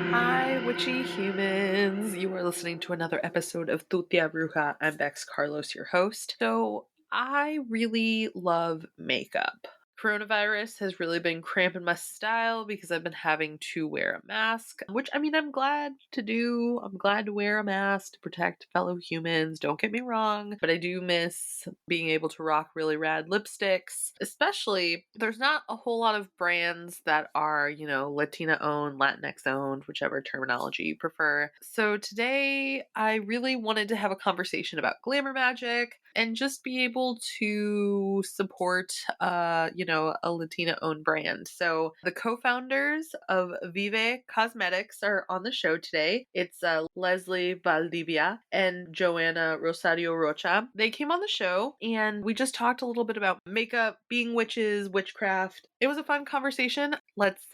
Hi, witchy humans. You are listening to another episode of Tu Tia Bruja. I'm Bex Carlos, your host. So, I really love makeup. Coronavirus has really been cramping my style because I've been having to wear a mask, which I'm glad to do. I'm glad to wear a mask to protect fellow humans. Don't get me wrong, but I do miss being able to rock really rad lipsticks. Especially, there's not a whole lot of brands that are, Latina owned, Latinx owned, whichever terminology you prefer. So today, I really wanted to have a conversation about glamour magic and just be able to support, a Latina owned brand. So the co-founders of Vive Cosmetics are on the show today. It's Leslie Valdivia and Joanna Rosario Rocha. They came on the show and we just talked a little bit about makeup, being witches, witchcraft. It was a fun conversation. Let's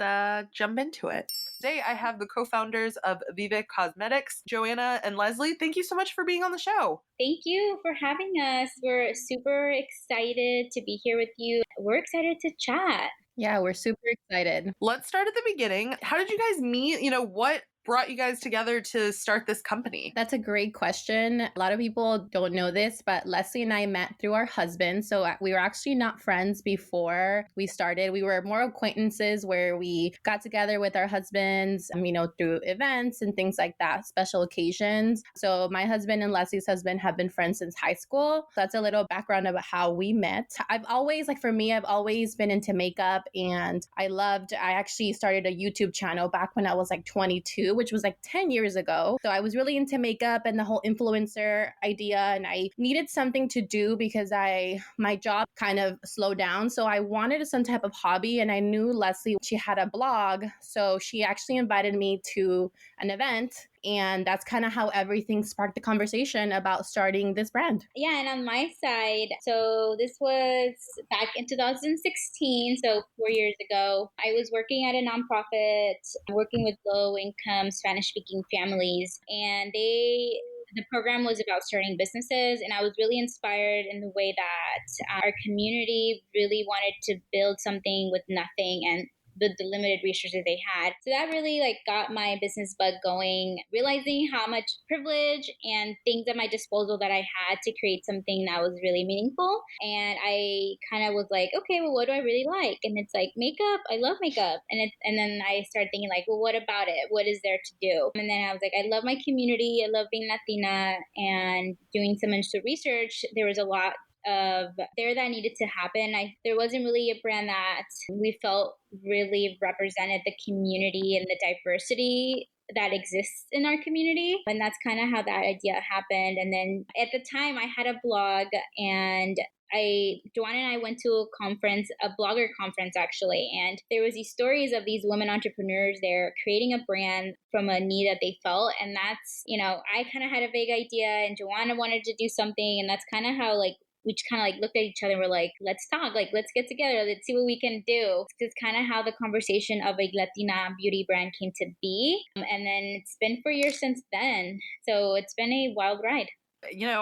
jump into it. Today I have the co-founders of Vive Cosmetics, Joanna and Leslie. Thank you so much for being on the show. Thank you for having us. We're super excited to be here with you. We're excited to chat. Yeah, we're super excited. Let's start at the beginning. How did you guys meet? What brought you guys together to start this company? That's a great question. A lot of people don't know this, but Leslie and I met through our husbands. So we were actually not friends before we started. We were more acquaintances where we got together with our husbands, through events and things like that, special occasions. So my husband and Leslie's husband have been friends since high school. So that's a little background about how we met. I've always been into makeup, and I actually started a YouTube channel back when I was like 22, which was like 10 years ago. So I was really into makeup and the whole influencer idea, and I needed something to do because my job kind of slowed down. So I wanted some type of hobby, and I knew Leslie, she had a blog. So she actually invited me to an event, and that's kind of how everything sparked the conversation about starting this brand. Yeah, and on my side, so this was back in 2016, so 4 years ago. I was working at a nonprofit, working with low-income Spanish-speaking families, and the program was about starting businesses, and I was really inspired in the way that our community really wanted to build something with nothing and the limited resources they had. So that really got my business bug going, realizing how much privilege and things at my disposal that I had to create something that was really meaningful. And I kind of was like, okay, well, what do I really like? And it's like makeup. I love makeup. And then I started thinking well, what about it? What is there to do? And then I was like, I love my community. I love being Latina, and doing some initial research. There was a lot that needed to happen. There wasn't really a brand that we felt really represented the community and the diversity that exists in our community. And that's kind of how that idea happened. And then at the time I had a blog, and Joanna and I went to a blogger conference actually, and there was these stories of these women entrepreneurs there creating a brand from a need that they felt. And that's, I kind of had a vague idea, and Joanna wanted to do something, and that's kind of how we just kind of looked at each other and we're like, let's talk, let's get together, let's see what we can do. It's kind of how the conversation of a Latina beauty brand came to be. And then it's been 4 years since then. So it's been a wild ride.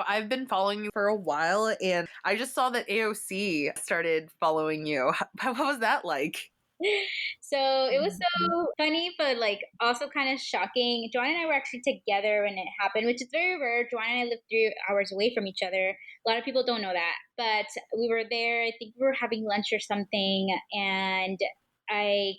I've been following you for a while, and I just saw that AOC started following you. What was that like? So it was so funny, but also kind of shocking. Joanna and I were actually together when it happened, which is very rare. Joanna and I lived 3 hours away from each other. A lot of people don't know that, but we were there. I think we were having lunch or something, and I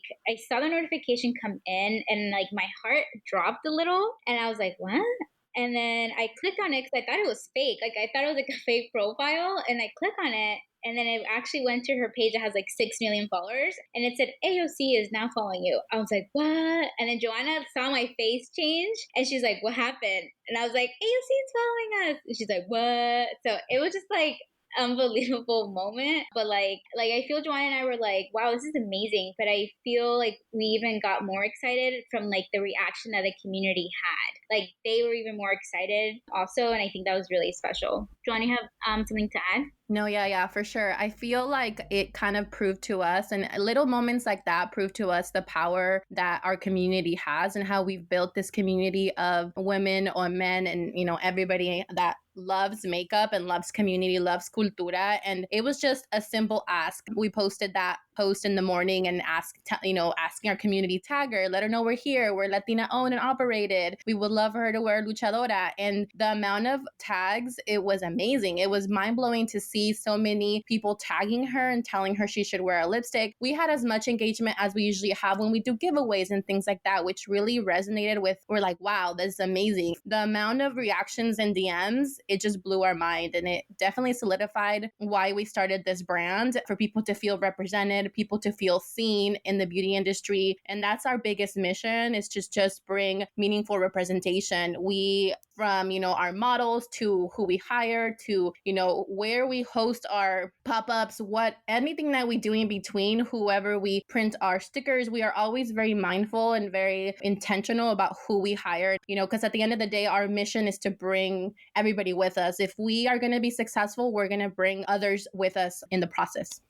saw the notification come in, and my heart dropped a little, and I was like, what? And then I clicked on it because I thought it was fake. I thought it was a fake profile, and I clicked on it. And then it actually went to her page that has 6 million followers. And it said, AOC is now following you. I was like, what? And then Joanna saw my face change. And she's like, what happened? And I was like, AOC is following us. And she's like, what? So it was just unbelievable moment. But I feel Joanna and I were like, wow, this is amazing. But I feel we even got more excited from the reaction that the community had. They were even more excited also. And I think that was really special. Joanna, you have something to add? No, yeah, for sure. I feel like it kind of proved to us, and little moments like that prove to us the power that our community has and how we've built this community of women or men and, everybody that loves makeup and loves community, loves cultura. And it was just a simple ask. We posted that post in the morning and asking our community tagger, let her know we're here, we're Latina owned and operated. We would love her to wear luchadora. And the amount of tags, it was amazing. It was mind blowing to see so many people tagging her and telling her she should wear a lipstick. We had as much engagement as we usually have when we do giveaways and things like that, which really resonated with, we're like, wow, this is amazing. The amount of reactions and DMs, it just blew our mind. And it definitely solidified why we started this brand, for people to feel represented, people to feel seen in the beauty industry. And that's our biggest mission, is just bring meaningful representation. We, from, our models to who we hire to, where we host our pop-ups, anything that we do in between, whoever we print our stickers, we are always very mindful and very intentional about who we hire, because at the end of the day, our mission is to bring everybody with us. If we are going to be successful, we're going to bring others with us in the process.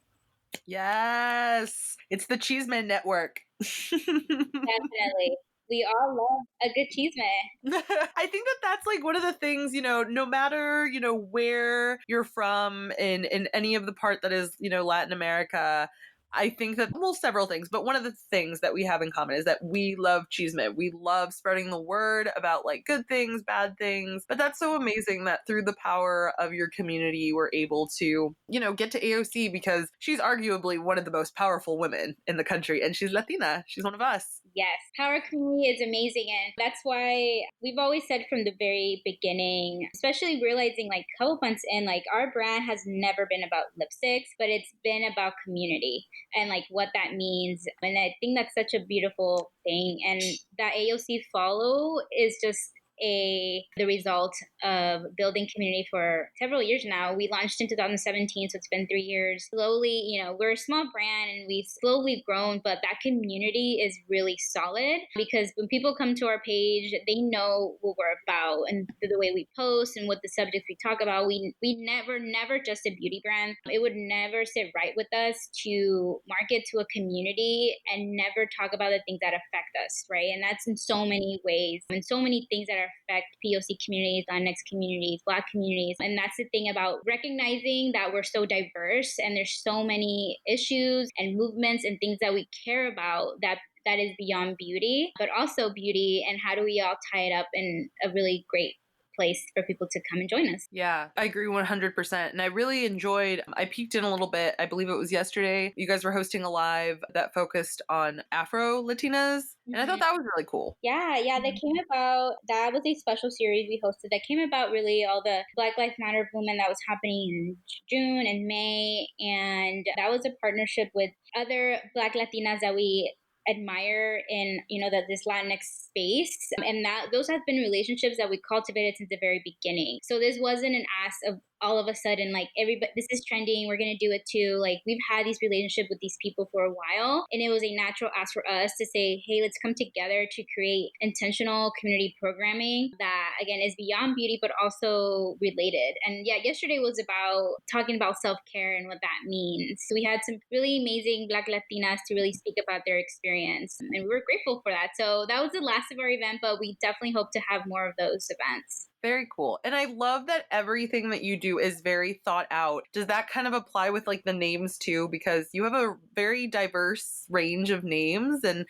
Yes. It's the Chisme network. Definitely. We all love a good chisme. I think that's like one of the things, no matter, where you're from in any of the part that is, Latin America, I think that, well, several things, but one of the things that we have in common is that we love chisme. We love spreading the word about like good things, bad things. But that's so amazing that through the power of your community, we're able to, get to AOC, because she's arguably one of the most powerful women in the country, and she's Latina. She's one of us. Yes, Power Community is amazing. And that's why we've always said from the very beginning, especially realizing like a couple months in, like our brand has never been about lipsticks, but it's been about community and like what that means. And I think that's such a beautiful thing. And that AOC follow is just the result of building community for several years now. We launched in 2017, so it's been 3 years. Slowly, we're a small brand and we've slowly grown, but that community is really solid, because when people come to our page, they know what we're about and the way we post and what the subjects we talk about. We never just a beauty brand. It would never sit right with us to market to a community and never talk about the things that affect us, right? And that's in so many ways and so many things that affect POC communities, Latinx communities, Black communities. And that's the thing about recognizing that we're so diverse and there's so many issues and movements and things that we care about that is beyond beauty, but also beauty, and how do we all tie it up in a really great place for people to come and join us. Yeah, I agree 100%. And I really enjoyed, I peeked in a little bit, I believe it was yesterday, you guys were hosting a live that focused on Afro Latinas. And I thought that was really cool. Yeah, that came about, that was a special series we hosted that came about really all the Black Lives Matter movement that was happening in June and May. And that was a partnership with other Black Latinas that we admire in this Latinx space, and that those have been relationships that we cultivated since the very beginning. So this wasn't an ask of all of a sudden like everybody, this is trending, we're gonna do it too. Like we've had these relationships with these people for a while, and it was a natural ask for us to say, hey, let's come together to create intentional community programming that again is beyond beauty but also related. And yeah, yesterday was about talking about self-care and what that means. So we had some really amazing Black Latinas to really speak about their experience, and we were grateful for that. So that was the last of our event, but we definitely hope to have more of those events. Very cool. And I love that everything that you do is very thought out. Does that kind of apply with like the names too? Because you have a very diverse range of names, and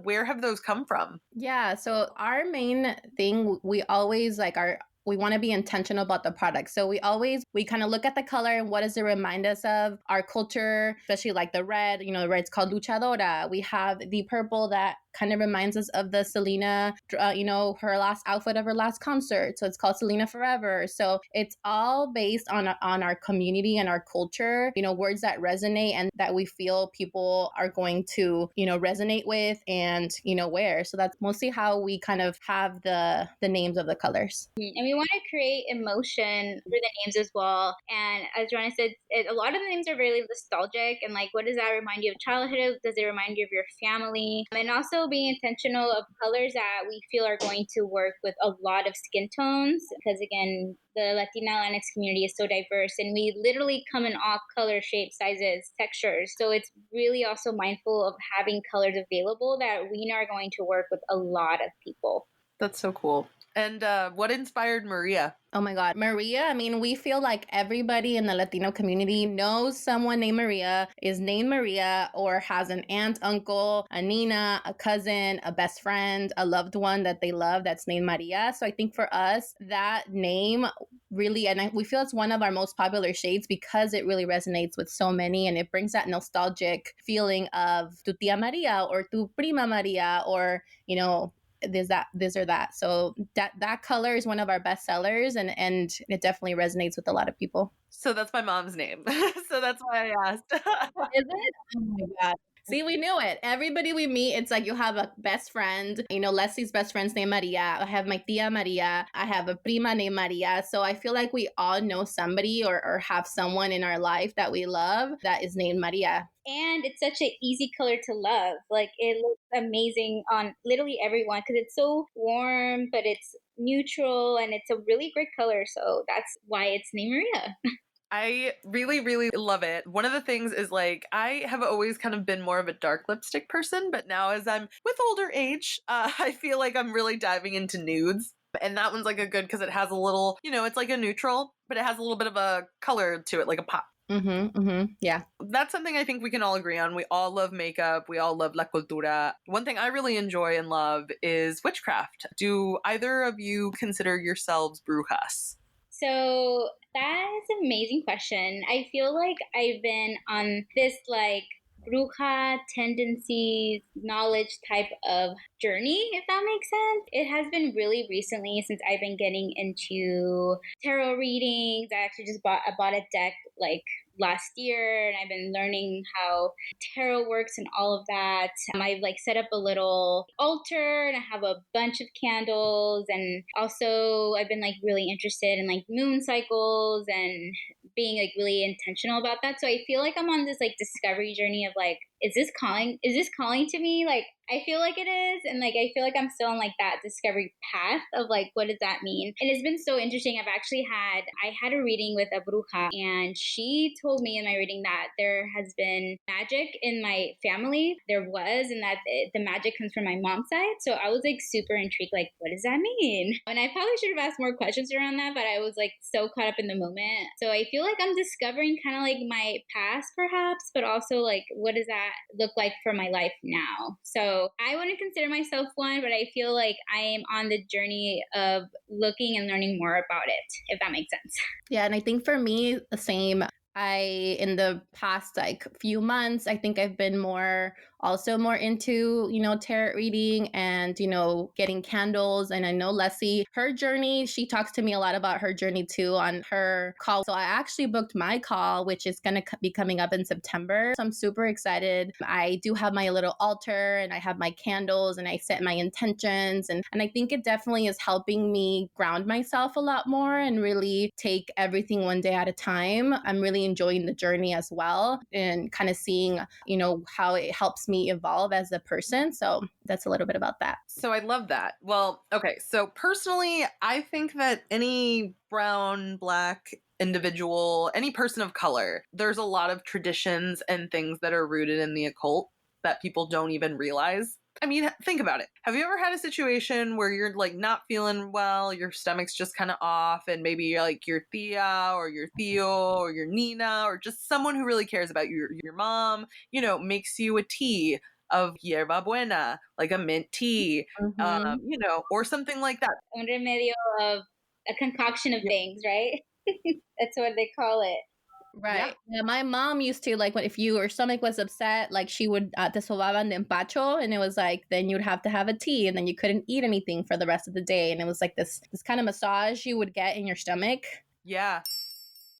where have those come from? Yeah, so our main thing, we always we want to be intentional about the product. So we kind of look at the color and what does it remind us of our culture, especially like the red, the red's called luchadora. We have the purple that kind of reminds us of the Selena, her last outfit of her last concert. So it's called Selena Forever. So it's all based on our community and our culture, words that resonate and that we feel people are going to, resonate with and, wear. So that's mostly how we kind of have the names of the colors. And we want to create emotion for the names as well. And as Joanna said, a lot of the names are very nostalgic. And like, what does that remind you of childhood? Does it remind you of your family? And also being intentional of colors that we feel are going to work with a lot of skin tones. Because again, the Latina Latinx community is so diverse, and we literally come in all color, shapes, sizes, textures. So it's really also mindful of having colors available that we know are going to work with a lot of people. That's so cool. And what inspired Maria? Oh my God. Maria, I mean, we feel like everybody in the Latino community knows someone named Maria, is named Maria, or has an aunt, uncle, a Nina, a cousin, a best friend, a loved one that they love that's named Maria. So I think for us, that name really, we feel it's one of our most popular shades because it really resonates with so many, and it brings that nostalgic feeling of tu tia Maria or tu prima Maria, or, you know, this or that. So that color is one of our best sellers, and it definitely resonates with a lot of people. So that's my mom's name. So that's why I asked. Is it? Oh my God. See, we knew it. Everybody we meet, it's like you have a best friend. You know, Leslie's best friend's named Maria. I have my tia Maria. I have a prima named Maria. So I feel like we all know somebody or have someone in our life that we love that is named Maria. And it's such an easy color to love. Like, it looks amazing on literally everyone because it's so warm, but it's neutral and it's a really great color. So that's why it's named Maria. I really, really love it. One of the things is like, I have always kind of been more of a dark lipstick person, but now as I'm with older age, I feel like I'm really diving into nudes. And that one's like a good because it has a little, you know, it's like a neutral, but it has a little bit of a color to it, like a pop. Yeah. That's something I think we can all agree on. We all love makeup. We all love la cultura. One thing I really enjoy and love is witchcraft. Do either of you consider yourselves brujas? So that's an amazing question. I feel like I've been on this like bruja tendencies knowledge type of journey, if that makes sense. It has been really recently since I've been getting into tarot readings. I bought a deck like last year, and I've been learning how tarot works and all of that. I've like set up a little altar, and I have a bunch of candles, and also I've been like really interested in like moon cycles and being like really intentional about that. So I feel like I'm on this like discovery journey of like, is this calling to me? Like, I feel like it is, and like I feel like I'm still on like that discovery path of like, what does that mean? And it's been so interesting. I had a reading with a bruja, and she told me in my reading that there has been magic in my family. There was, and that the magic comes from my mom's side. So I was like super intrigued, like, what does that mean? And I probably should have asked more questions around that, but I was like so caught up in the moment. So I feel like I'm discovering kind of like my past perhaps, but also like, what does that look like for my life now? So I wouldn't consider myself one, but I feel like I am on the journey of looking and learning more about it, if that makes sense. Yeah, and I think for me, the same. In the past like few months, I think I've been more into, you know, tarot reading and, you know, getting candles. And I know Leslie, her journey, she talks to me a lot about her journey too on her call. So I actually booked my call, which is going to be coming up in September. So I'm super excited. I do have my little altar and I have my candles and I set my intentions. And I think it definitely is helping me ground myself a lot more and really take everything one day at a time. I'm really enjoying the journey as well and kind of seeing, you know, how it helps me evolve as a person. So that's a little bit about that. So I love that. Well, okay. So personally, I think that any brown, black individual, any person of color, there's a lot of traditions and things that are rooted in the occult that people don't even realize. I mean, think about it. Have you ever had a situation where you're like not feeling well, your stomach's just kind of off, and maybe you're like your tia or your tío or your Nina or just someone who really cares about you, your mom, you know, makes you a tea of hierba buena, like a mint tea, you know, or something like that. Un remedio of a concoction of things, right? That's what they call it. Right. Yeah, my mom used to like when if your stomach was upset, like she would te sobaban de empacho, and it was like then you'd have to have a tea, and then you couldn't eat anything for the rest of the day, and it was like this kind of massage you would get in your stomach. Yeah.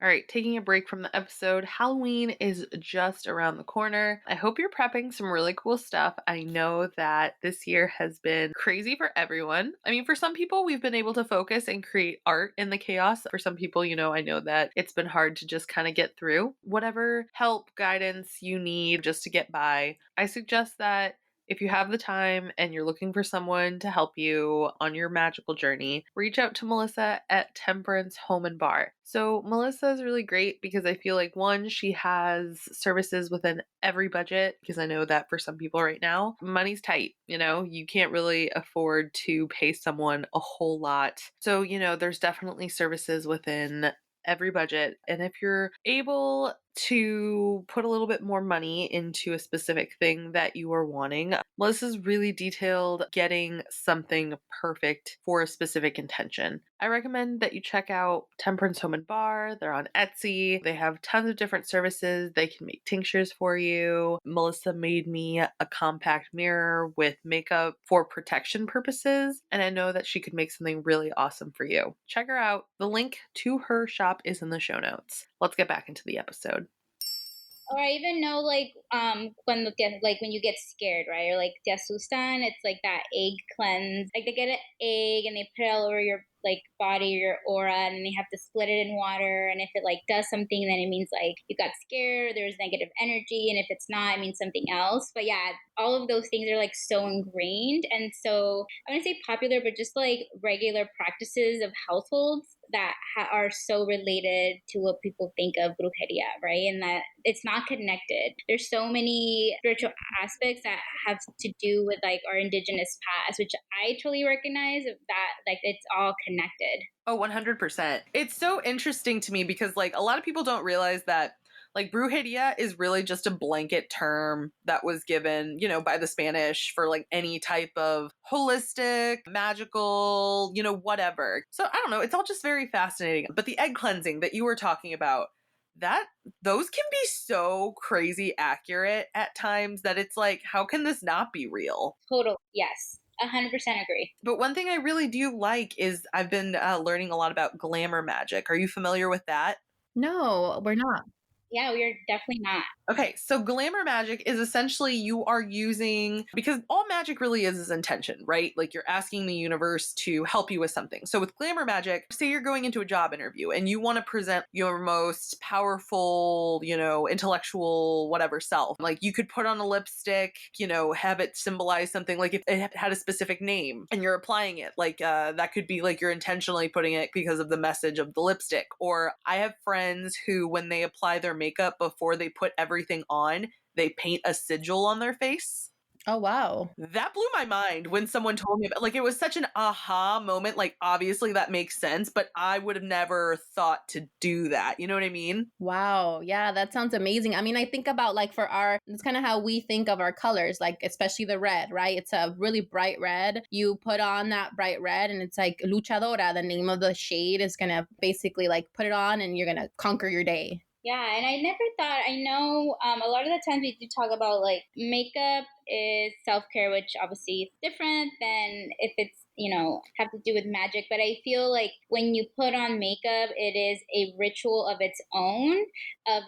All right, taking a break from the episode. Halloween is just around the corner. I hope you're prepping some really cool stuff. I know that this year has been crazy for everyone. I mean, for some people, we've been able to focus and create art in the chaos. For some people, you know, I know that it's been hard to just kind of get through. Whatever help, guidance you need just to get by, I suggest that If you have the time and you're looking for someone to help you on your magical journey, reach out to Melissa at Temperance Home and Bar. So Melissa is really great because I feel like one, she has services within every budget, because I know that for some people right now, money's tight, you can't really afford to pay someone a whole lot. So, there's definitely services within every budget. And if you're able to put a little bit more money into a specific thing that you are wanting, Melissa's really detailed getting something perfect for a specific intention. I recommend that you check out Temperance Home and Bar. They're on Etsy. They have tons of different services. They can make tinctures for you. Melissa made me a compact mirror with makeup for protection purposes, and I know that she could make something really awesome for you. Check her out. The link to her shop is in the show notes. Let's get back into the episode. Or I even know when you get scared, right? Or like te asustan, it's like that egg cleanse. Like they get an egg and they put it all over your body or your aura, and they have to split it in water. And if it does something, then it means you got scared, there's negative energy, and if it's not, it means something else. But yeah, all of those things are so ingrained, and so I wouldn't say popular, but just regular practices of households that are so related to what people think of brujeria, right? And that it's not connected. There's so many spiritual aspects that have to do with our indigenous past, which I totally recognize that it's all connected. Oh, 100%. It's so interesting to me because a lot of people don't realize that brujeria is really just a blanket term that was given, by the Spanish for any type of holistic, magical, whatever. So I don't know. It's all just very fascinating. But the egg cleansing that you were talking about, those can be so crazy accurate at times that it's how can this not be real? Total. Yes. 100% agree. But one thing I really do like is I've been learning a lot about glamour magic. Are you familiar with that? No, we're not. Yeah, we are definitely not. Okay, so glamour magic is essentially you are using, because all magic really is intention, right? You're asking the universe to help you with something. So with glamour magic, say you're going into a job interview and you want to present your most powerful, intellectual, whatever self. You could put on a lipstick, have it symbolize something, if it had a specific name and you're applying it, that could be you're intentionally putting it because of the message of the lipstick. Or I have friends who, when they apply their makeup before they put everything on, they paint a sigil on their face. Oh, wow. That blew my mind when someone told me about, it was such an aha moment. Obviously that makes sense, but I would have never thought to do that. You know what I mean? Wow. Yeah, that sounds amazing. I mean, I think about it's kind of how we think of our colors, especially the red, right? It's a really bright red. You put on that bright red and it's luchadora. The name of the shade is going to basically put it on and you're going to conquer your day. Yeah, and I never thought, I know a lot of the times we do talk about makeup is self-care, which obviously is different than if it's, have to do with magic. But I feel when you put on makeup, it is a ritual of its own of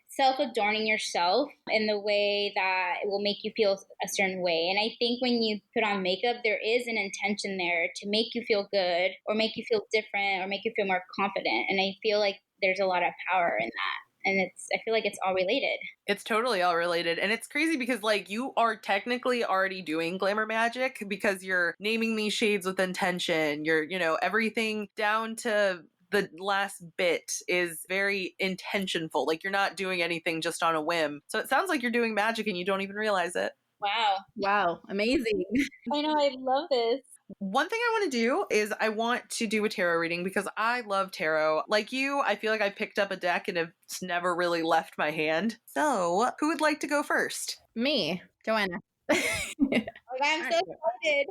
self-adorning yourself in the way that it will make you feel a certain way. And I think when you put on makeup, there is an intention there to make you feel good or make you feel different or make you feel more confident. And I feel there's a lot of power in that. And I feel it's all related. It's totally all related. And it's crazy because you are technically already doing glamour magic because you're naming these shades with intention. You're, everything down to the last bit is very intentionful. You're not doing anything just on a whim. So it sounds like you're doing magic and you don't even realize it. Wow. Wow. Amazing. I know. I love this. One thing I want to do is I want to do a tarot reading because I love tarot. Like you, I feel like I picked up a deck and it's never really left my hand. So, who would like to go first? Me, Joanna. I'm so excited.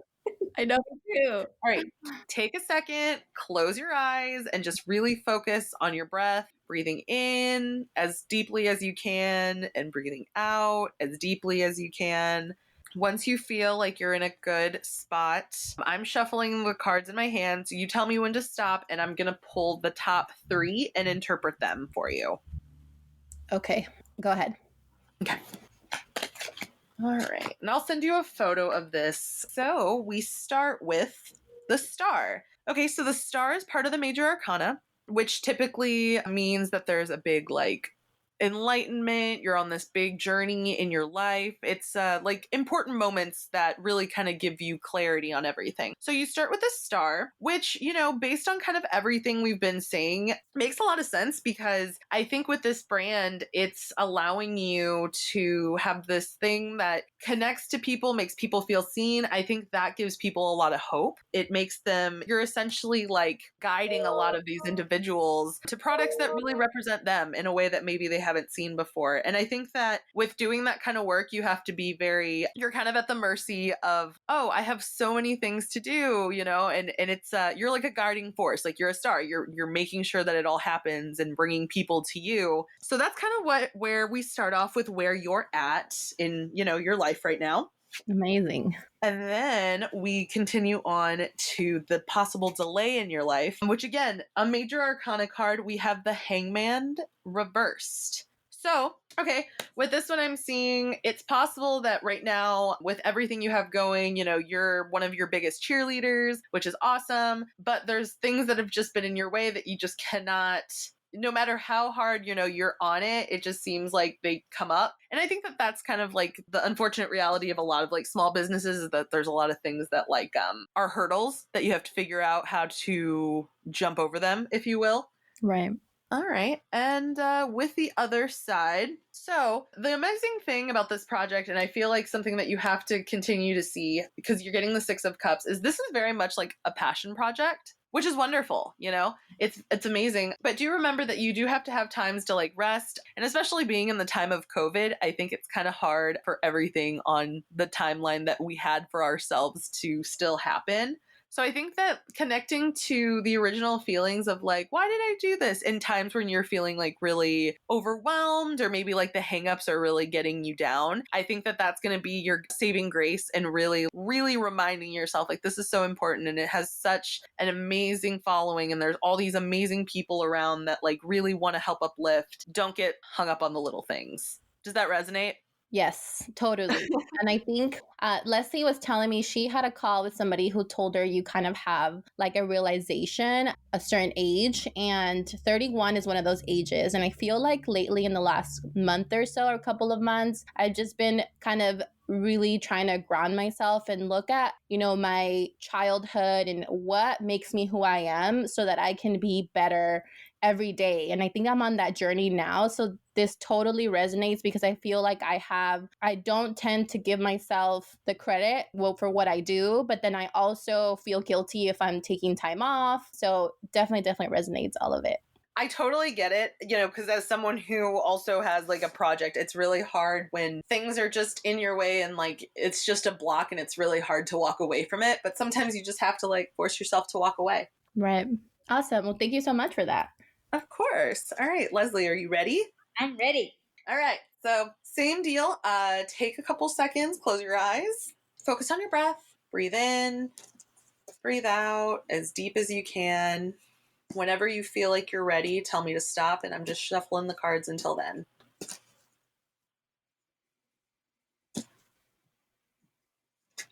I know too. All right, take a second, close your eyes, and just really focus on your breath. Breathing in as deeply as you can and breathing out as deeply as you can. Once you feel like you're in a good spot, I'm shuffling the cards in my hand. So you tell me when to stop, and I'm going to pull the top 3 and interpret them for you. Okay, go ahead. Okay. All right. And I'll send you a photo of this. So we start with the star. Okay, so the star is part of the major arcana, which typically means that there's a big, enlightenment. You're on this big journey in your life. It's like important moments that really kind of give you clarity on everything. So you start with a star, which, you know, based on kind of everything we've been saying, makes a lot of sense, because I think with this brand, it's allowing you to have this thing that connects to people, makes people feel seen. I think that gives people a lot of hope. It makes them, you're essentially like guiding a lot of these individuals to products that really represent them in a way that maybe they haven't seen before. And I think that with doing that kind of work, you have to be you're kind of at the mercy of, oh, I have so many things to do, you know, and it's, you're like a guiding force, like you're a star, you're making sure that it all happens and bringing people to you. So that's kind of where we start off with where you're at in, you know, your life right now. Amazing. And then we continue on to the possible delay in your life, which again, a major arcana card, we have the Hangman reversed. So, okay, with this one I'm seeing it's possible that right now, with everything you have going, you know, you're one of your biggest cheerleaders, which is awesome, but there's things that have just been in your way that you just cannot, no matter how hard, you know, you're on it, it just seems like they come up. And I think that that's kind of like the unfortunate reality of a lot of like small businesses, is that there's a lot of things that like are hurdles that you have to figure out how to jump over them, if you will. Right. All right. And with the other side, so the amazing thing about this project, and I feel like something that you have to continue to see because you're getting the Six of Cups, is this is very much like a passion project, which is wonderful. You know, it's amazing. But do remember that you do have to have times to like rest. And especially being in the time of COVID, I think it's kind of hard for everything on the timeline that we had for ourselves to still happen. So I think that connecting to the original feelings of like, why did I do this, in times when you're feeling like really overwhelmed, or maybe like the hangups are really getting you down, I think that that's going to be your saving grace, and really, really reminding yourself like this is so important, and it has such an amazing following, and there's all these amazing people around that like really want to help uplift. Don't get hung up on the little things. Does that resonate? Yes, totally. And I think Leslie was telling me she had a call with somebody who told her you kind of have like a realization, a certain age, and 31 is one of those ages. And I feel like lately in the last month or so, or a couple of months, I've just been kind of really trying to ground myself and look at, you know, my childhood and what makes me who I am so that I can be better every day. And I think I'm on that journey now. So this totally resonates because I feel like I don't tend to give myself the credit for what I do, but then I also feel guilty if I'm taking time off. So definitely resonates, all of it. I totally get it, you know, because as someone who also has like a project, it's really hard when things are just in your way and like it's just a block and it's really hard to walk away from it. But sometimes you just have to like force yourself to walk away. Right. Awesome. Well, thank you so much for that. Of course. All right, Leslie, are you ready? I'm ready. All right. So same deal. Take a couple seconds, close your eyes, focus on your breath, breathe in, breathe out as deep as you can. Whenever you feel like you're ready, tell me to stop, and I'm just shuffling the cards until then.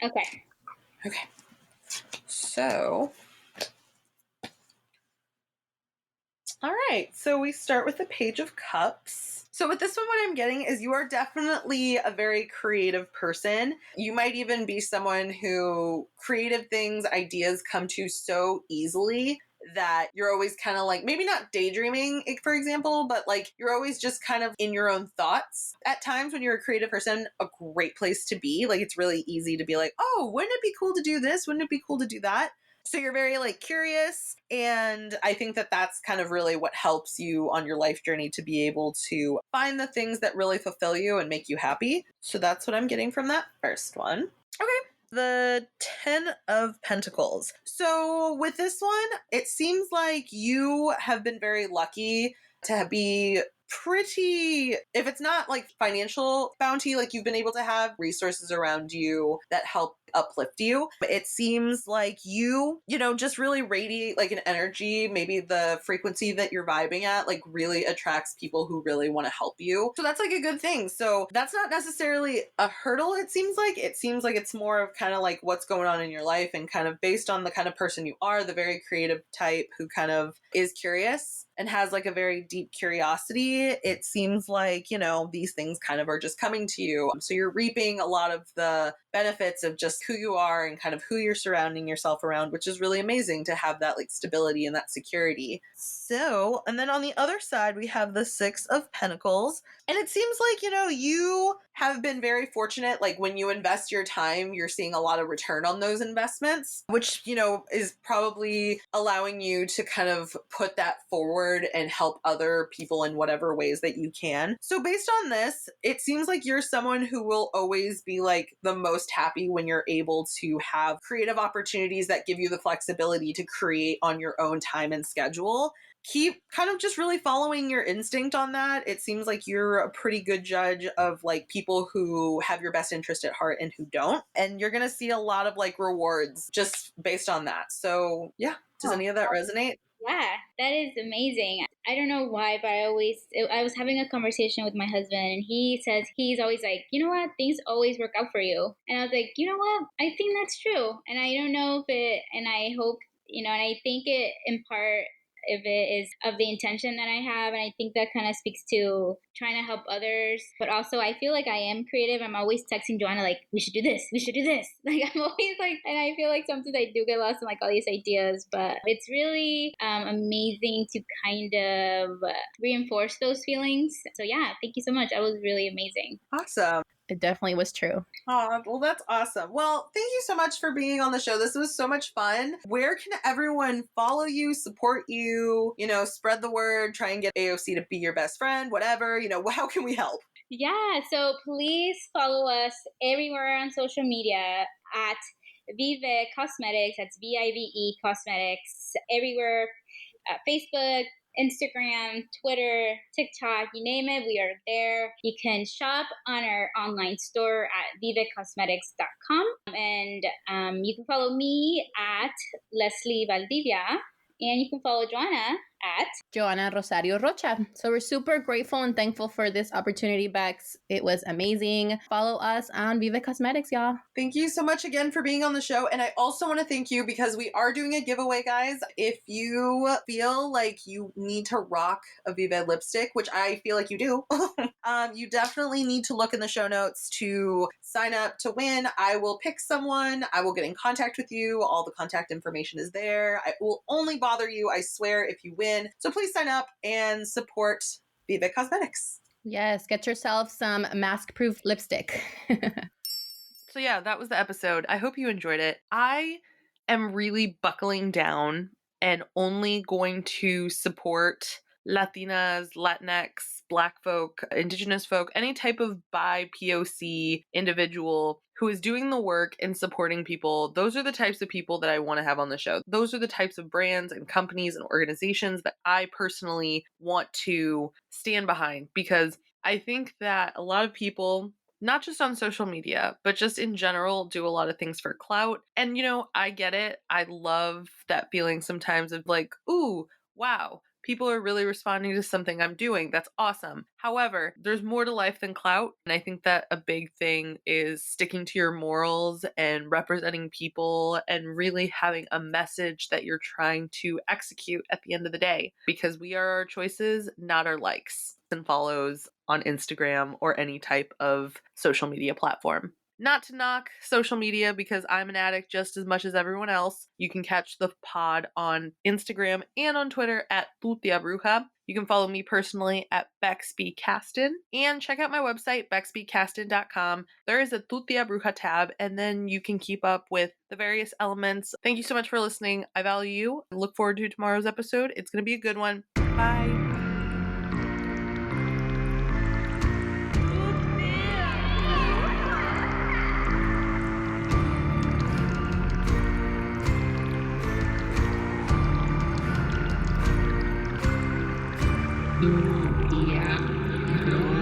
Okay. Okay. So, all right. So we start with the Page of Cups. So with this one, what I'm getting is you are definitely a very creative person. You might even be someone who creative things, ideas come to so easily that you're always kind of like, maybe not daydreaming, for example, but like you're always just kind of in your own thoughts. At times when you're a creative person, a great place to be. Like it's really easy to be like, oh, wouldn't it be cool to do this? Wouldn't it be cool to do that? So you're very like curious. And I think that that's kind of really what helps you on your life journey to be able to find the things that really fulfill you and make you happy. So that's what I'm getting from that first one. Okay. The 10 of Pentacles. So with this one, it seems like you have been very lucky to be pretty, if it's not like financial bounty, like you've been able to have resources around you that help uplift you. It seems like you know, just really radiate like an energy. Maybe the frequency that you're vibing at like really attracts people who really want to help you. So that's like a good thing. So that's not necessarily a hurdle. It seems like it's more of kind of like what's going on in your life, and kind of based on the kind of person you are, the very creative type who kind of is curious and has like a very deep curiosity, it seems like, you know, these things kind of are just coming to you. So you're reaping a lot of the benefits of just who you are and kind of who you're surrounding yourself around, which is really amazing to have that like stability and that security. So, and then on the other side, we have the Six of Pentacles. And it seems like, you know, you have been very fortunate. Like when you invest your time, you're seeing a lot of return on those investments, which, you know, is probably allowing you to kind of put that forward and help other people in whatever ways that you can. So based on this, it seems like you're someone who will always be like the most happy when you're able to have creative opportunities that give you the flexibility to create on your own time and schedule. Keep kind of just really following your instinct on that. It seems like you're a pretty good judge of like people who have your best interest at heart and who don't. And you're going to see a lot of like rewards just based on that. So yeah, does any of that resonate? Yeah, that is amazing. I don't know why, but I was having a conversation with my husband, and he says he's always like, you know what, things always work out for you. And I was like, you know what, I think that's true. And I don't know if it, and I hope, you know, and I think it in part, if it is of the intention that I have. And I think that kind of speaks to trying to help others. But also I feel like I am creative. I'm always texting Joanna, like, we should do this. We should do this. Like I'm always like, and I feel like sometimes I do get lost in like all these ideas, but it's really amazing to kind of reinforce those feelings. So yeah, thank you so much. That was really amazing. Awesome. It definitely was true. Oh, well, that's awesome. Well, thank you so much for being on the show. This was so much fun. Where can everyone follow you, support you, you know, spread the word, try and get AOC to be your best friend, whatever, you know, how can we help? Yeah, so please follow us everywhere on social media at Vive Cosmetics. That's VIVE Cosmetics. Everywhere, Facebook, Instagram, Twitter, TikTok, you name it, we are there. You can shop on our online store at vivecosmetics.com. And you can follow me at Leslie Valdivia. And you can follow Joanna at Joanna Rosario Rocha. So we're super grateful and thankful for this opportunity, Bex. It was amazing. Follow us on Vive Cosmetics, y'all. Thank you so much again for being on the show. And I also want to thank you because we are doing a giveaway, guys. If you feel like you need to rock a Vive lipstick, which I feel like you do, you definitely need to look in the show notes to sign up to win. I will pick someone. I will get in contact with you. All the contact information is there. I will only bother you, I swear, if you win. So please sign up and support Vive Cosmetics. Yes, get yourself some mask-proof lipstick. So yeah, that was the episode. I hope you enjoyed it. I am really buckling down and only going to support Latinas, Latinx, Black folk, Indigenous folk, any type of BIPOC individual who is doing the work and supporting people. Those are the types of people that I want to have on the show. Those are the types of brands and companies and organizations that I personally want to stand behind, because I think that a lot of people, not just on social media, but just in general, do a lot of things for clout. And, you know, I get it. I love that feeling sometimes of like, ooh, wow, people are really responding to something I'm doing. That's awesome. However, there's more to life than clout. And I think that a big thing is sticking to your morals and representing people and really having a message that you're trying to execute at the end of the day, because we are our choices, not our likes and follows on Instagram or any type of social media platform. Not to knock social media, because I'm an addict just as much as everyone else. You can catch the pod on Instagram and on Twitter at Tutia Bruja. You can follow me personally at BexBCaston and check out my website, bexbcaston.com. There is a Tutia Bruja tab, and then you can keep up with the various elements. Thank you so much for listening. I value you. I look forward to tomorrow's episode. It's going to be a good one. Bye. Yeah.